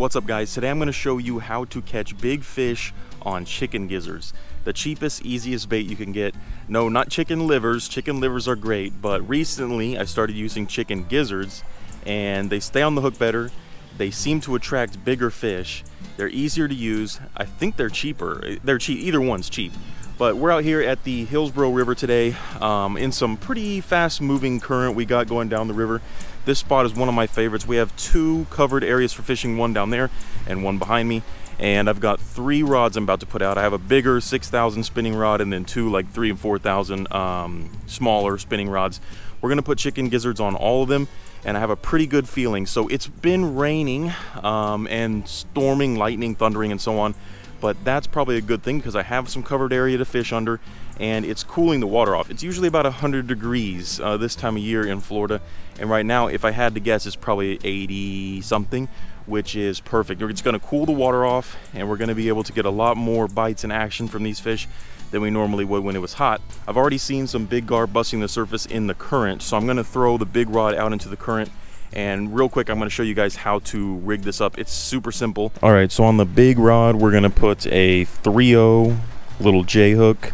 What's up guys, today I'm going to show you how to catch big fish on chicken gizzards. The cheapest, easiest bait you can get. No, not chicken livers. Chicken livers are great, but recently I started using chicken gizzards and they stay on the hook better. They seem to attract bigger fish. They're easier to use. I think they're cheaper. They're cheap, either one's cheap. But we're out here at the Hillsborough River today in some pretty fast moving current we got going down the river. This spot is one of my favorites. We have two covered areas for fishing, one down there and one behind me. And I've got 3 rods I'm about to put out. I have a bigger 6,000 spinning rod and then 2 like 3,000 and 4,000 smaller spinning rods. We're gonna put chicken gizzards on all of them and I have a pretty good feeling. So it's been raining and storming, lightning, thundering and so on. But that's probably a good thing because I have some covered area to fish under and it's cooling the water off. It's usually about 100 degrees this time of year in Florida. And right now, if I had to guess, it's probably 80 something, which is perfect. It's gonna cool the water off and we're gonna be able to get a lot more bites and action from these fish than we normally would when it was hot. I've already seen some big gar busting the surface in the current, so I'm gonna throw the big rod out into the current. And real quick, I'm going to show you guys how to rig this up. It's super simple. All right, so on the big rod, we're going to put a 3/0 little J hook.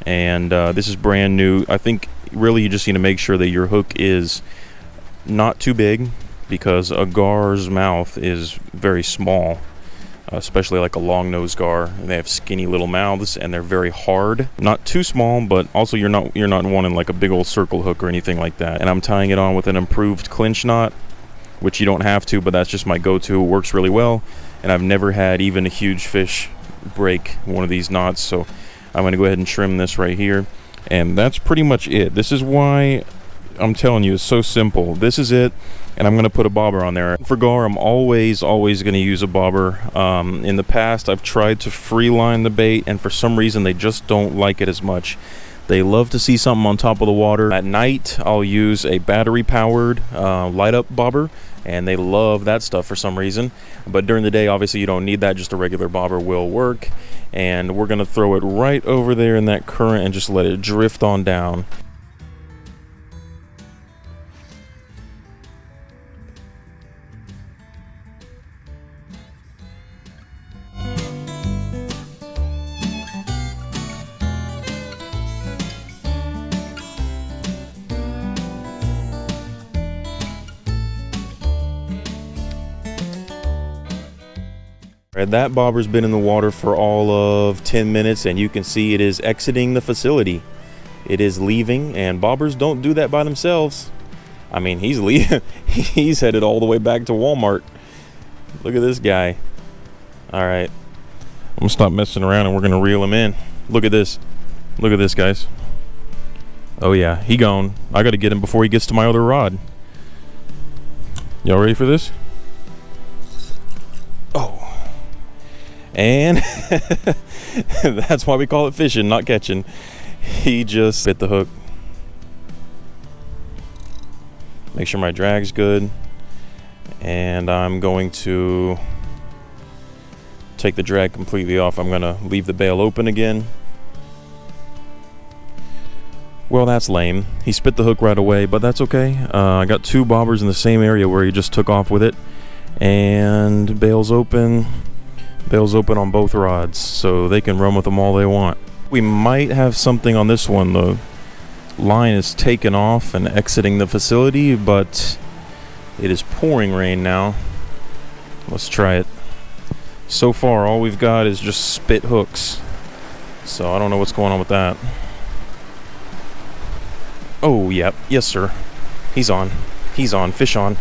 And this is brand new. I think really you just need to make sure that your hook is not too big because a gar's mouth is very small. Especially like a long nosed gar. They have skinny little mouths and they're very hard. Not too small, but also you're not wanting like a big old circle hook or anything like that. And I'm tying it on with an improved clinch knot, which you don't have to, but that's just my go-to. It works really well, and I've never had even a huge fish break one of these knots. So I'm gonna go ahead and trim this right here, and that's pretty much it. This is why I'm telling you it's so simple. This is it. And I'm going to put a bobber on there. For gar, I'm always going to use a bobber. In the past, I've tried to free line the bait, and for some reason, they just don't like it as much. They love to see something on top of the water. At night, I'll use a battery-powered light-up bobber, and they love that stuff for some reason. But during the day, obviously, you don't need that. Just a regular bobber will work. And we're going to throw it right over there in that current and just let it drift on down. That bobber's been in the water for all of 10 minutes and you can see it is exiting the facility. It is leaving, and bobbers don't do that by themselves. I mean, he's leaving. He's headed all the way back to Walmart. Look at this guy. All right, I'm gonna stop messing around and we're gonna reel him in. Look at this. Look at this, guys. Oh yeah, he gone. I gotta get him before he gets to my other rod. Y'all ready for this? Oh. And that's why we call it fishing, not catching. He just hit the hook. Make sure my drag's good. And I'm going to take the drag completely off. I'm gonna leave the bail open again. Well, that's lame. He spit the hook right away, but that's okay. I got 2 bobbers in the same area where he just took off with it. And bail's open. Bail's open on both rods, so they can run with them all they want. We might have something on this one. The line is taken off and exiting the facility, but it is pouring rain now. Let's try it. So far, all we've got is just spit hooks. So I don't know what's going on with that. Oh, yep. Yes, sir. He's on. He's on. Fish on.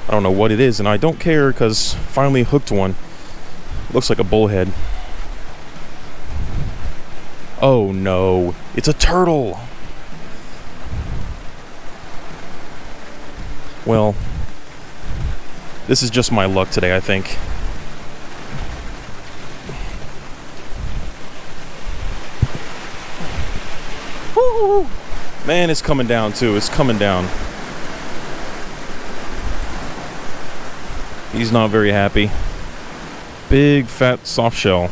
I don't know what it is, and I don't care because finally hooked one. Looks like a bullhead. Oh no, it's a turtle. Well, this is just my luck today, I think. Woo! Man, it's coming down too. It's coming down. He's not very happy. Big, fat, soft shell.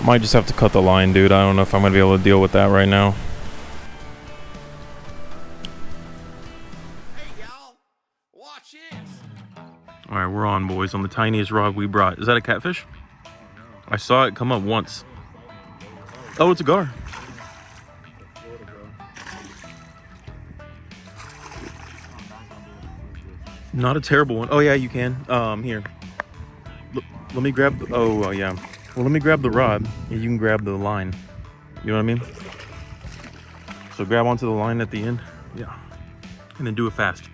Might just have to cut the line, dude. I don't know if I'm going to be able to deal with that right now. All right, we're on, boys, on the tiniest rod we brought. Is that a catfish? I saw it come up once. Oh, it's a gar. Not a terrible one. Oh yeah, you can. Here. Let me grab the, oh yeah. Well, let me grab the rod and you can grab the line. You know what I mean? So grab onto the line at the end. Yeah. And then do it fast.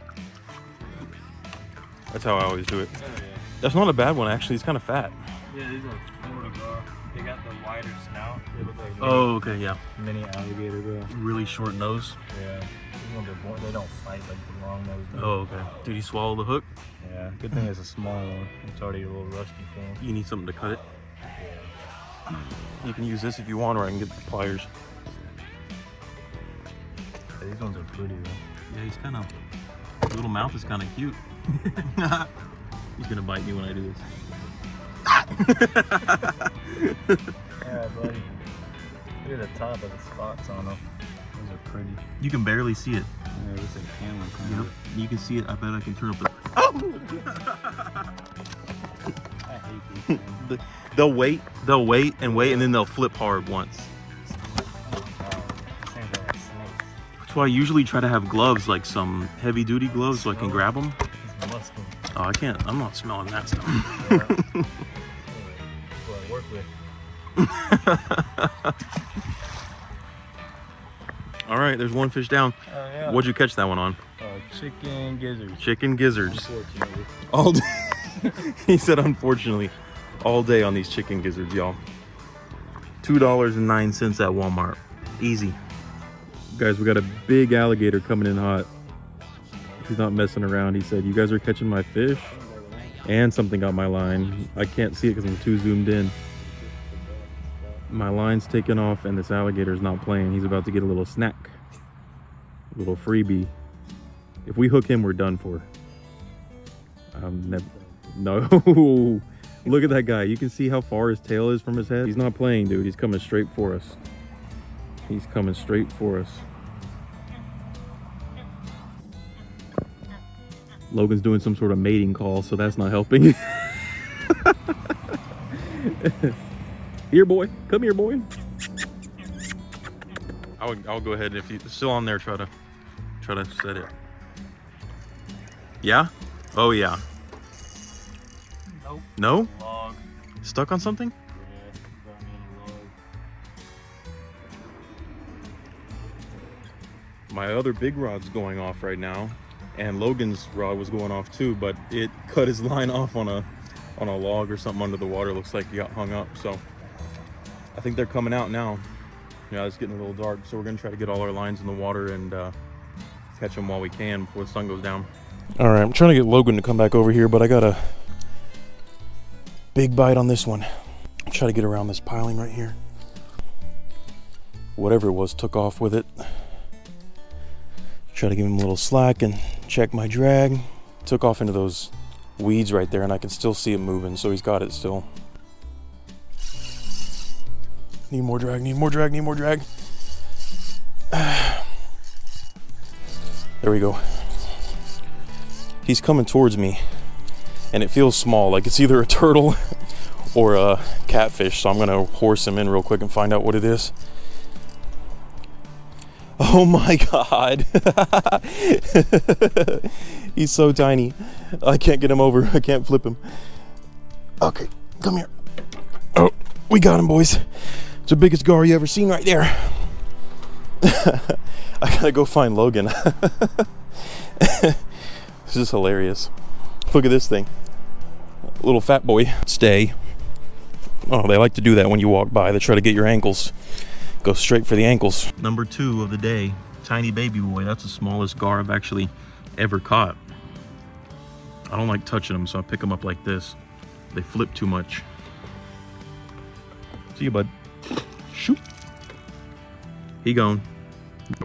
That's how I always do it. Oh, yeah. That's not a bad one, actually. It's kind of fat. Yeah, these are Florida gar. They got the wider snout. They look like okay, yeah. Mini alligator gar. Really short nose. Yeah. These ones are they don't fight like the long nose. Oh, okay. Did he swallow the hook? Yeah. Good thing it's a small one. It's already a little rusty for him. You need something to cut it? Yeah. You can use this if you want, or I can get the pliers. Yeah, these ones are pretty though. Yeah, he's kind of, his little mouth is kind of cute. He's gonna bite me when I do this. Yeah, buddy. Look at the top of the spots on them. Those are pretty. You can barely see it. Yeah, it looks like camel kind of. You can see it. I bet I can turn up the... Oh! I hate these things. They'll wait, and then they'll flip hard once. That's why I usually try to have gloves, like some heavy duty gloves, so I can grab them. Oh, I can't. I'm not smelling that stuff. What I work with. All right, there's one fish down. Yeah. What'd you catch that one on? Chicken gizzards. Chicken gizzards. Unfortunately. All day. He said, unfortunately, all day on these chicken gizzards, y'all. $2.09 at Walmart. Easy. Guys, we got a big alligator coming in hot. He's not messing around. He said, you guys are catching my fish? And something got my line. I can't see it because I'm too zoomed in. My line's taken off and this alligator's not playing. He's about to get a little snack. A little freebie. If we hook him, we're done for. No. Look at that guy. You can see how far his tail is from his head. He's not playing, dude. He's coming straight for us. He's coming straight for us. Logan's doing some sort of mating call, so that's not helping. Here, boy. Come here, boy. I'll go ahead, if it's still on there, try to set it. Yeah? Oh yeah. Nope. No? Log. Stuck on something? Yeah, got me on a log. My other big rod's going off right now, and Logan's rod was going off too, but it cut his line off on a log or something under the water. Looks like he got hung up, so I think they're coming out now. Yeah, it's getting a little dark, so we're gonna try to get all our lines in the water and catch them while we can before the sun goes down. All right, I'm trying to get Logan to come back over here, but I got a big bite on this one. I'll try to get around this piling right here. Whatever it was took off with it. Try to give him a little slack and check my drag. Took off into those weeds right there, and I can still see it moving, so he's got it still. Need more drag, need more drag, need more drag. There we go. He's coming towards me, and it feels small, like it's either a turtle or a catfish, so I'm gonna horse him in real quick and find out what it is. Oh my God. He's so tiny. I can't get him over. I can't flip him. Okay, come here. Oh, we got him, boys. It's the biggest gar you ever seen right there. I gotta go find Logan. This is hilarious. Look at this thing. Little fat boy. Stay. Oh, they like to do that when you walk by. They try to get your ankles. Go straight for the ankles. Number 2 of the day. Tiny baby boy. That's the smallest gar I've actually ever caught. I don't like touching them, so I pick them up like this. They flip too much. See you, bud. Shoot. He gone.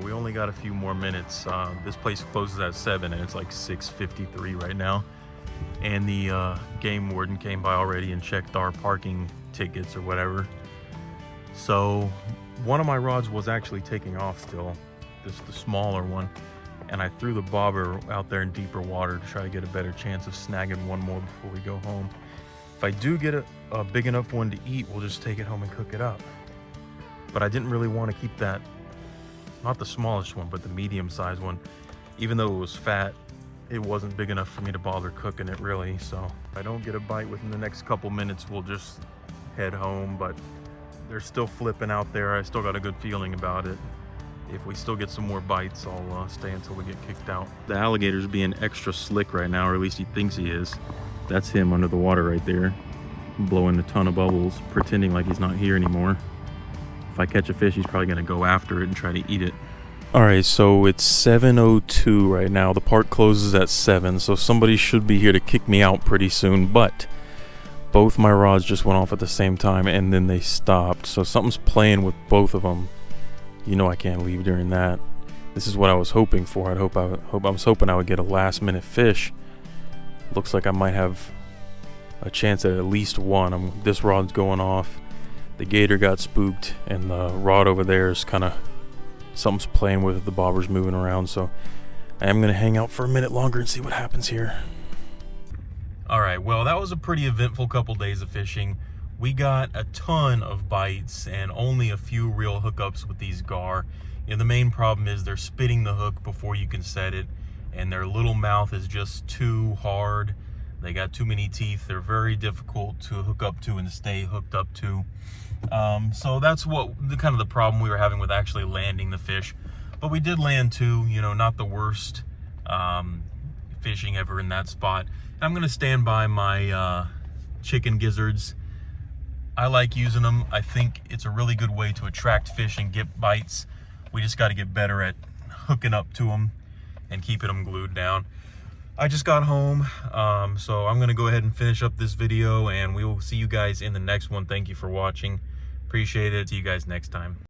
We only got a few more minutes. This place closes at 7 and it's like 6:53 right now. And the game warden came by already and checked our parking tickets or whatever. So one of my rods was actually taking off still, just the smaller one. and I threw the bobber out there in deeper water to try to get a better chance of snagging one more before we go home. If I do get a big enough one to eat, we'll just take it home and cook it up. But I didn't really want to keep that, not the smallest one, but the medium-sized one. Even though it was fat, it wasn't big enough for me to bother cooking it really. So if I don't get a bite within the next couple minutes, we'll just head home. But they're still flipping out there. I still got a good feeling about it. If we still get some more bites, I'll stay until we get kicked out. The alligator's being extra slick right now, or at least he thinks he is. That's him under the water right there, blowing a ton of bubbles, pretending like he's not here anymore. If I catch a fish, he's probably gonna go after it and try to eat it. All right, so it's 7:02 right now. The park closes at 7, so somebody should be here to kick me out pretty soon, but both my rods just went off at the same time and then they stopped. So something's playing with both of them. You know I can't leave during that. This is what I was hoping for. I was hoping I would get a last-minute fish. Looks like I might have a chance at least one. This rod's going off. The gator got spooked, and the rod over there is kind of, something's playing with it. The bobber's moving around, so I am going to hang out for a minute longer and see what happens here. All right, well, that was a pretty eventful couple days of fishing. We got a ton of bites and only a few real hookups with these gar. The main problem is they're spitting the hook before you can set it, and their little mouth is just too hard. They got too many teeth. They're very difficult to hook up to and stay hooked up to. So that's what kind of the problem we were having with actually landing the fish. But we did land two, not the worst fishing ever in that spot. And I'm gonna stand by my chicken gizzards. I like using them. I think it's a really good way to attract fish and get bites. We just got to get better at hooking up to them and keeping them glued down. I just got home, so I'm going to go ahead and finish up this video, and we will see you guys in the next one. Thank you for watching. Appreciate it. See you guys next time.